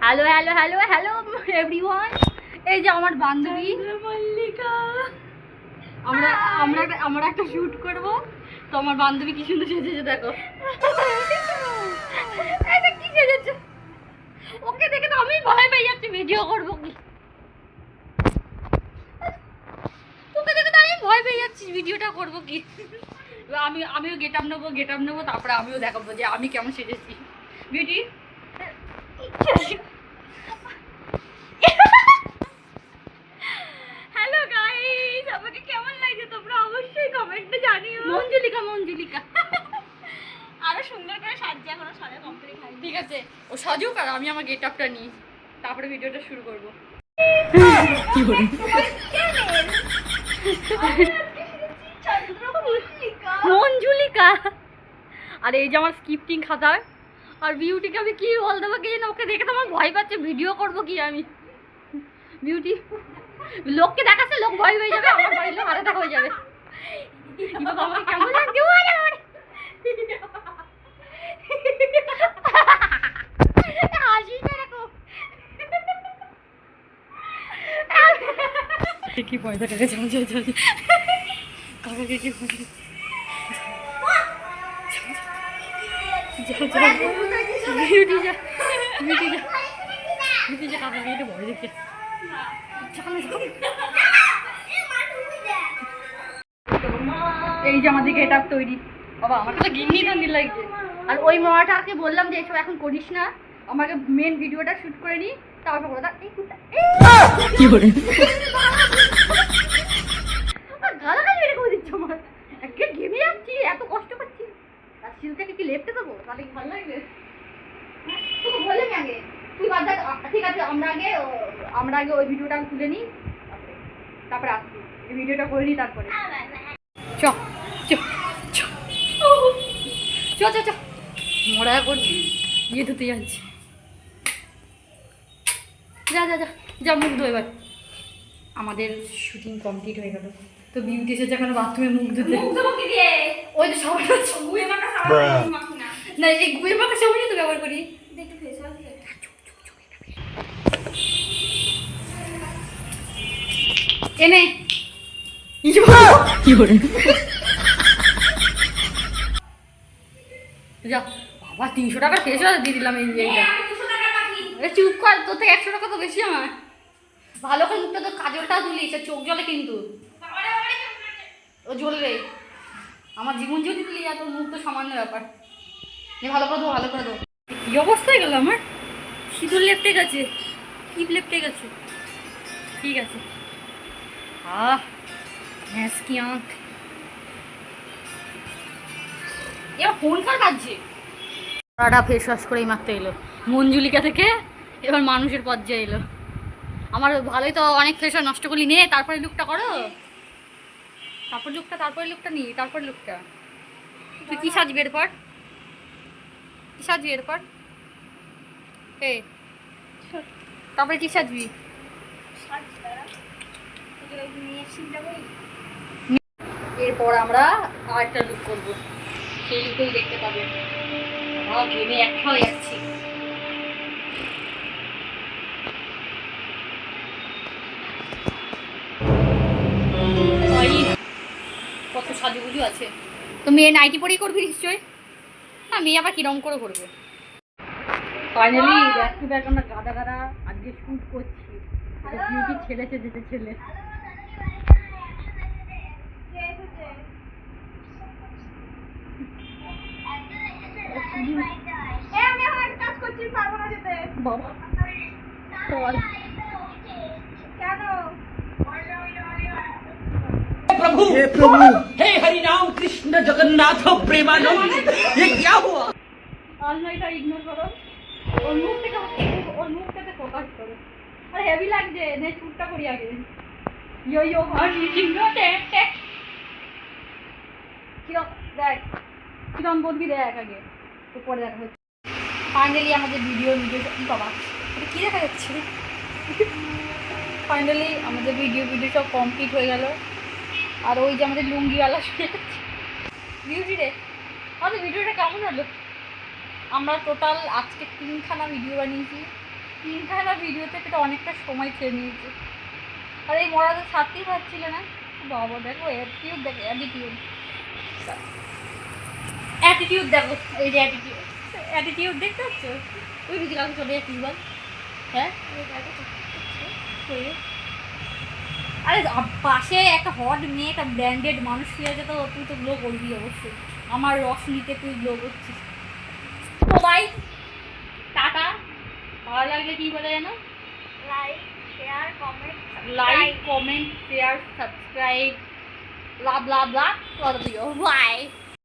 Hello hello hello hello everyone, এই যে আমার বান্ধবী মল্লিকা। আমরা আমরা আমরা একটা শুট করব, তো আমার বান্ধবী কি সুন্দর সেজেছে দেখো। এটা কি সেজেছে, ওকে দেখে তো আমি ভয় পেয়ে যাচ্ছি। ভিডিও করবো কি, ওকে দেখে তো আমি ভয় পেয়ে যাচ্ছি। ভিডিওটা করবো কি, আমিও গেট আপ নেবো, তারপরে আমিও দেখাবো যে আমি কেমন সেজেছি। বিউটি হ্যালো গাইস, আমাকে কেমন লাগছে তোমরা অবশ্যই কমেন্টে জানিও। মঞ্জুলিকা আরো সুন্দর করে সাজিয়ে এখনো সাজা কমপ্লিট হয়নি। ঠিক আছে, ও সাজুক আর আমি আমার গেট আপটা নিই, তারপরে ভিডিওটা শুরু করবো। কি বলে মঞ্জুলিকা, আর এই যে আমার স্ক্রিপ্টিং খাতার, আর বিউটিকে আমি কি বল দেবো কি জানি, ওকে দেখে তো আমার ভয় পাচ্ছে। ভিডিও করবো কি আমি, বিউটি লোককে দেখাচ্ছে, লোক ভয় হয়ে যাবে, আমার বাড়ির লোক আলাদা হয়ে যাবে। আমার কেমন লাগছে কি পয়সা টাকা চলছে কাকাকে কি পয়সা কাকাকে এটা ভয় দেখে। এই যে আমাদের গেট আপ তৈরি। বাবা আমাকে তো গিন্নি ঠান্ডি লাগছে। আর ওই মামাটাকে বললাম যে এসব এখন করিস না, আমাকে মেন ভিডিওটা শুট করে নি, তারপর বলো এই কি করে গালাগালি বেড়ে করে দিচ্ছ আমার। একে ঘেমে যাচ্ছি, এত কষ্ট পাচ্ছি। আর সিলটাকে কি লেপটে দেবো, তাহলে কি ভালো লাগবে? তোকে বললাম আগে তুই বাদ দেখ। ঠিক আছে, আমরা আগে ওই ভিডিওটা তুলে নিই, তারপরে আসছি এই ভিডিওটা করে নিই, তারপরে চ চ চ চ চ চ মরা করছি, গিয়ে ধুতে যাচ্ছি। যা যা যা যা মুখ ধো এবার। আমাদের শুটিং কমপ্লিট হয়ে গেল, তো বিউটি এসেছে এখন বাথরুমে মুখ ধুতে। ওই তো সবাই না, এই গুয়ে মাখা সবাই তো ব্যবহার করি। এনে কি করে যা বাবা, 300 টাকার ফেস ওয়াশ দিয়ে দিলাম। এইটা চুপ কর, তোর থেকে 100 টাকা তো বেশি আমার। ভালো করে মুখটা তো কাজলটা তুলিস, চোখ জলে কিন্তু ও জ্বলবে। আমার জীবন যদি তুলি, আর তোর মুখ তো সামান্য ব্যাপার। ভালো করে দো, ভালো করে দো। কি অবস্থা হয়ে গেল আমার, সিঁদুর লেপটে গেছে, টিপ লেপটে গেছে। ঠিক আছে, হ্যাঁ কি আঁক এবার ফোন কার বাজছে। ওরা ফেস ওয়াশ করেই মারতে এলো মঞ্জুলিকা থেকে, এবার মানুষের পর্যায়ে এলো। আমার ভালোই তো অনেক ফেস ওয়াশ নষ্ট করলি, নে তারপরে লুকটা করো, তারপরে লুকটা নি, তারপরে লুকটা। তুই কি সাজবি এরপর, কি সাজবি এরপর? তারপরে কি সাজবি? এরপর আমরা আরেকটা লুক করবো, সেই লুকেই দেখতে পাবে। ঘেমে একটা হয়ে যাচ্ছি। কত সাজুগুজু আছে। তো মেয়ে নাইটি পরেই করবি নিশ্চয়ই? হ্যাঁ, মেয়ে আবার কিরম করে করবে। ফাইনালি ব্যাক টু ব্যাক আমরা গাদা আজকে শুট করছি। বিউটি ছেলে সেজেছে, ছেলে। বাবা प्रभु हे हरि राम कृष्ण जगन्नाथ प्रेमानंद, ये क्या हुआ? অনলাইনটা ইগনোর করো, ওর মুখটাতে ফোকাস করো। আর হেভি লাগছে, নে শুটটা করি আগে। ইয়ো হানি জিঙ্গো টেক টেক। দেখ কিরম বলবি, দেখ আগে, তো পরে দেখা হচ্ছে। ফাইনালি আমাদের ভিডিও বাবা এটা কী দেখা যাচ্ছে। ফাইনালি আমাদের ভিডিও সব কমপ্লিট হয়ে গেল। আর ওই যে আমাদের লুঙ্গিওয়ালা শুনে বিউটি রে, আমাদের ভিডিওটা কেমন হলো? আমরা টোটাল আজকে 3খানা ভিডিও বানিয়েছি। 3খানা ভিডিওতে পেতে অনেকটা সময় খেয়ে নিয়েছি। আর এই মরা তো ছাড়তেই পারছিল না। বাবা দেখো অ্যাটিটিউড দেখো, অ্যাটিটিউড দেখো, এই যে অ্যাটিটিউড দেখতে পাচ্ছ? ওই দিকে কাছে চলে যাচ্ছিস বল। হ্যাঁ আরে পাশে একটা হট মেয়ে, একটা ব্র্যান্ডেড মানুষ শুয়ে আছে, তো তুই তো গ্লো করবি অবশ্যই। আমার রস নিতে তুই গ্লো করছিস। তো ভাই টাটা। ভালো লাগলে কি বলে জানো? Like share comment like comment share subscribe love love love করে দিও। বাই।